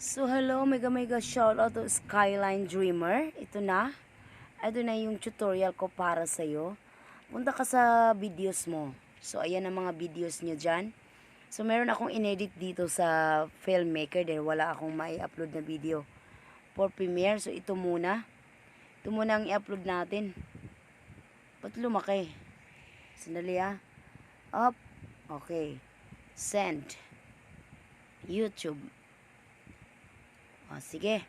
So hello, mega shoutout to Skyline Dreamer. Ito na yung tutorial ko para sa'yo. Punta ka sa videos mo. So ayan ang mga videos nyo dyan. So meron akong inedit dito sa Filmmaker dahil wala akong mai-upload na video for Premiere. So ito muna. Ito muna ang i-upload natin. Ba't lumaki? Sandali ha. Up. Okay. Send. YouTube. O, sige.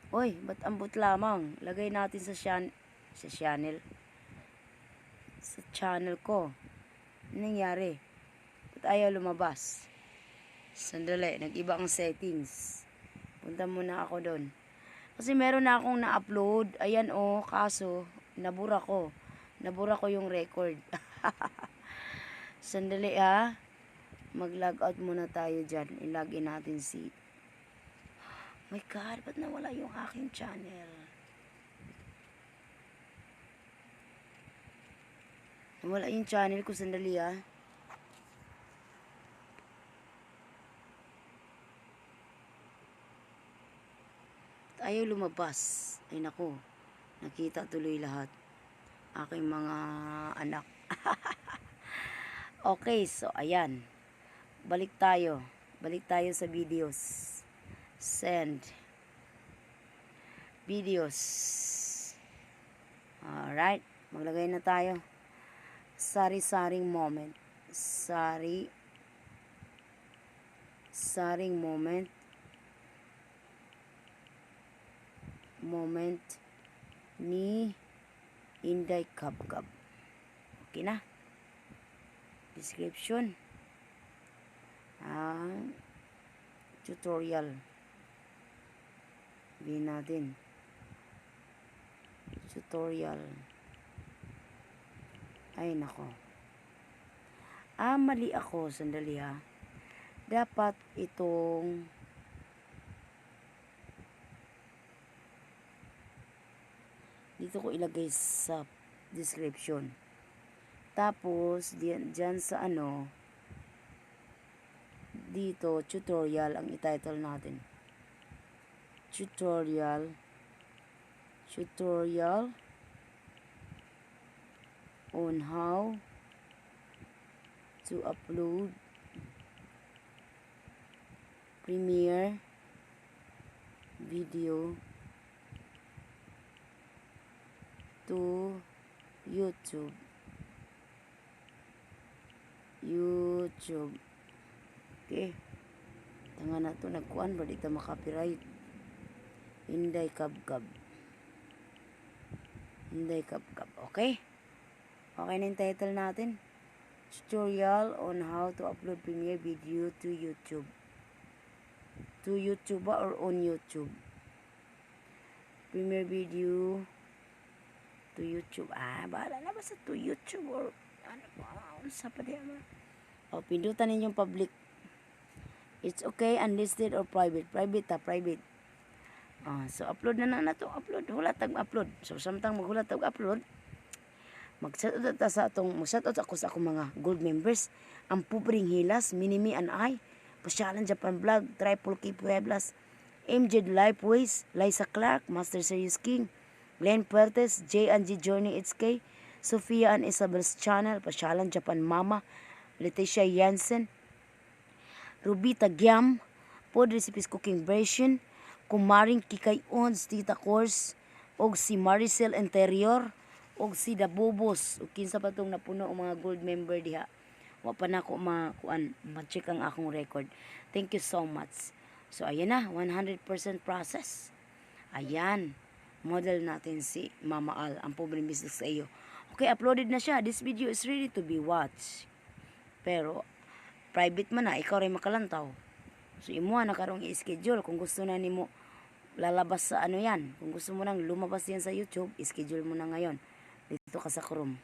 Uy, ba't ambot lamang? Lagay natin sa channel. Sa channel ko. Ano nangyari? Ba't ayaw lumabas? Sandali, nag-iba ang settings. Punta muna ako doon. Kasi meron na akong na-upload. Ayan o, kaso, nabura ko. Nabura ko yung record. Sandali ha. Mag-log out muna tayo dyan. I-login natin si... My God, ba't nawala yung aking channel? Nawala yung channel ko, sandali ha. Ayaw lumabas. Ay nako, nakita tuloy lahat. Aking mga anak. Okay, so ayan. Balik tayo. Balik tayo sa videos. Send videos. Alright, maglagay na tayo. Sari-saring moment. Sari-saring moment. Moment ni INDAY KABKAB. Okay na. Description. Tutorial. Sabihin natin. Tutorial. Ay, nako. Mali ako. Sandali ha. Dapat itong dito ko ilagay sa description. Tapos, dyan sa ano, dito, tutorial ang i-title natin. Tutorial on how to upload Premiere video to YouTube. Okay. Tanga na to, nagkuan ba dito makapiright. INDAY KABKAB. INDAY KABKAB. Okay? Okay na yung title natin. Tutorial on how to upload Premiere video to YouTube. To YouTube or on YouTube. Premiere video to YouTube. Bahala na ba sa to YouTube or ano pa? Sa pa diyan ba? O, pindutan ninyong public. It's okay, unlisted or private. Private. So, upload na to. Upload. Hulat tag-upload. So, samtang maghulat tag-upload, mag-shoutout ako sa akong mga gold members. Ang Pubring Hilas, Minimi and I, Pasyalan Japan Vlog, Triple K Pueblas, MJ Lifeways, Liza Clark, Master Serious King, Glenn Puertes, J and G Journey HK, Sofia and Isabel's Channel, Pasyalan Japan Mama, Leticia Jansen, Rubita Giam, Pod Recipes Cooking Version, Kumaring Kikay Ons, Tita Course, og si Maricel Interior, og si Dabobos, ug kinsa pa tong napuno ang mga gold member diha. Wa pa nako ma-check ang akong record. Thank you so much. So ayan na, 100% process. Ayan, model natin si Mama Al, ang pobreng business sa iyo. Okay, uploaded na siya. This video is ready to be watched. Pero private man na, ikaw rin makalantaw. So, imuha na karong i-schedule. Kung gusto na nimo lalabas sa ano yan. Kung gusto mo nang lumabas yan sa YouTube, i-schedule mo na ngayon. Dito ka sa Chrome.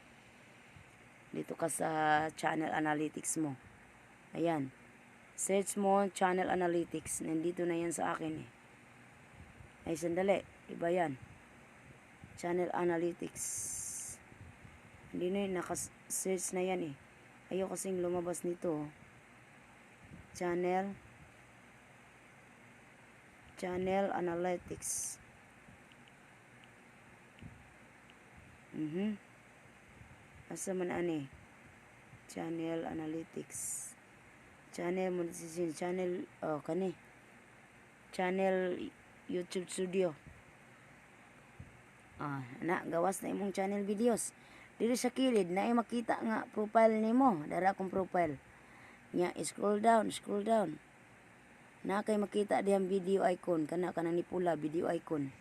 Dito ka sa channel analytics mo. Ayan. Search mo channel analytics. Nandito na yan sa akin eh. Ay, sandali. Iba yan. Channel analytics. Hindi na yun. Naka-search na yan eh. Ayaw kasing lumabas nito. Channel Channel analytics. Asa man ani? Channel analytics. Channel monetization. Channel, kani. Channel YouTube studio. Gawas na imong channel videos. Dili sa kilid na makita nga profile nimo. Dara akong profile. Nya scroll down. Na kay makita diyang video icon kanang ni pula video icon.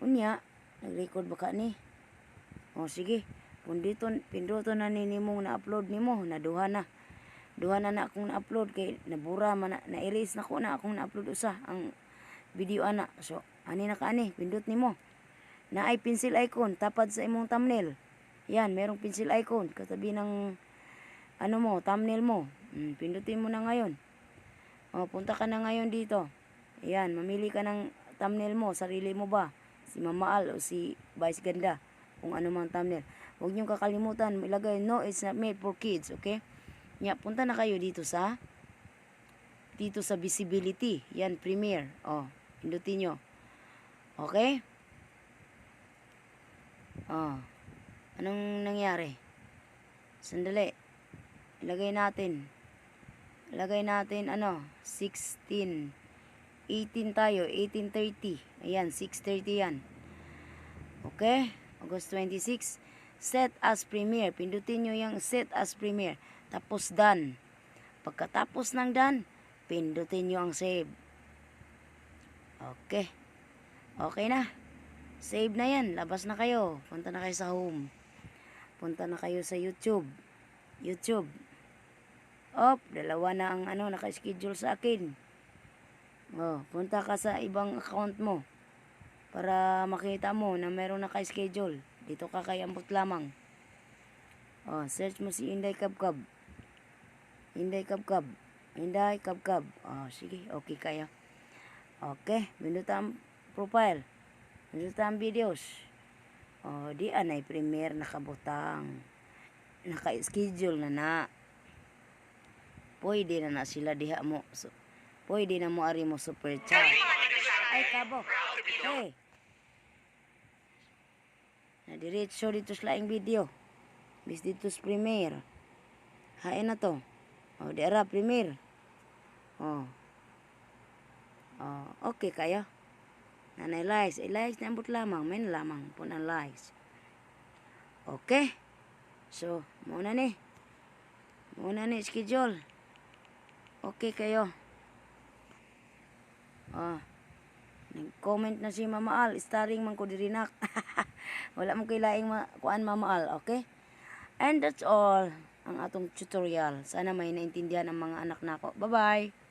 Unya nag-record ba ka ni? Sige. Pinduton na ni nimong na-upload nimo, naduha na. Duha na akong na-upload kay nabura man na-erase na ko na akong na-upload usa ang video ana. So, ani na ka ani, pindot nimo. Na ay pencil icon tapad sa imong thumbnail. Yan, merong pencil icon katabi ng thumbnail mo. Pindutin mo na ngayon. Punta ka na ngayon dito. Yan, mamili ka ng thumbnail mo, sarili mo ba? Si Mamaal o si Vice Ganda, kung ano mang thumbnail. Huwag niyong kakalimutan, ilagay, no, it's not made for kids, okay? Punta na kayo dito sa visibility. Yan, premiere. Pindutin nyo. Okay? Anong nangyari? Sandali. Ilagay natin 16. 18 tayo. 18:30. Ayan, 6:30 yan. Okay? August 26. Set as premiere. Pindutin nyo yung set as premiere. Tapos done. Pagkatapos ng done, pindutin nyo ang save. Okay. Okay na. Save na yan. Labas na kayo. Punta na kayo sa home. Punta na kayo sa YouTube. Dalawa na ang naka-schedule sa akin. Punta ka sa ibang account mo para makita mo na meron naka-schedule. Dito ka kay ambot lamang. Search mo si INDAY KABKAB. INDAY KABKAB. Sige, okay kayo. Okay, pindot ang profile. Pindot ang videos. Di anay premiere nakabutang. Naka-schedule na. Pwede na sila diha mo. Pwede na mo ari mo super chat. Ay kabo. Hey. Nadiretso dito sa laing video. Bis dito sa premiere. Hain na to. Di ara premiere. Okay kayo. Nanay likes. Likes na ambot lamang. May lamang po ng likes. Okay. So, muna ni schedule. Okay kayo. Nag-comment na si Mamaal. Starring man ko dirinak. Wala mo kailaing kuan Mamaal. Okay? And that's all ang atong tutorial. Sana may naintindihan ang mga anak nako. Bye-bye.